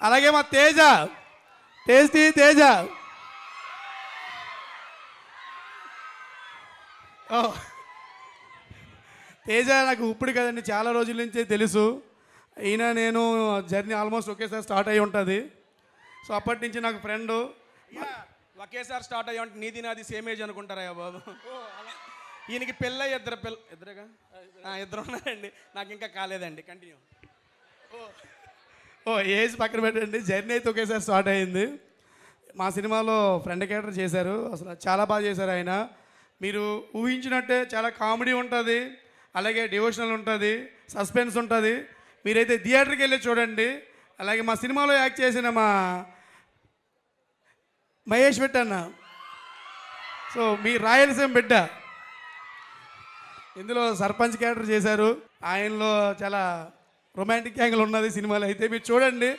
అలాగే మా తేజ, టేస్టీ తేజ. ఓ తేజ నాకు ఇప్పుడు కదండి, చాలా రోజుల నుంచే తెలుసు. ఈయన నేను జర్నీ ఆల్మోస్ట్ ఒకేసారి స్టార్ట్ అయి ఉంటుంది. సో అప్పటి నుంచి నాకు ఫ్రెండ్. ఒకేసారి స్టార్ట్ అయ్యా అంటే నీది నాది సేమ్ ఏజ్ అనుకుంటారా బాబు? ఈయనకి పెళ్ళ ఇద్దరుగా ఇద్దరు ఉన్నారండి, నాకు ఇంకా కాలేదండి. కంటిన్యూ. ఏజ్ పక్కన పెట్టండి, జర్నీ అయితే ఒకేసారి స్టార్ట్ అయ్యింది. మా సినిమాలో ఫ్రెండ్ క్యారెక్టర్ చేశారు, అసలు చాలా బాగా చేశారు ఆయన. మీరు ఊహించినట్టే చాలా కామెడీ ఉంటుంది, అలాగే డివోషనల్ ఉంటుంది, సస్పెన్స్ ఉంటుంది. మీరైతే థియేటర్కి వెళ్ళి చూడండి. అలాగే మా సినిమాలో యాక్ట్ చేసిన మా మహేష్ అన్న, సో మీ రాయలసీమ బిడ్డ, ఇందులో సర్పంచ్ క్యారెక్టర్ చేశారు. ఆయనలో చాలా రొమాంటిక్ యాంగిల్ ఉన్నది సినిమాలో, అయితే మీరు చూడండి.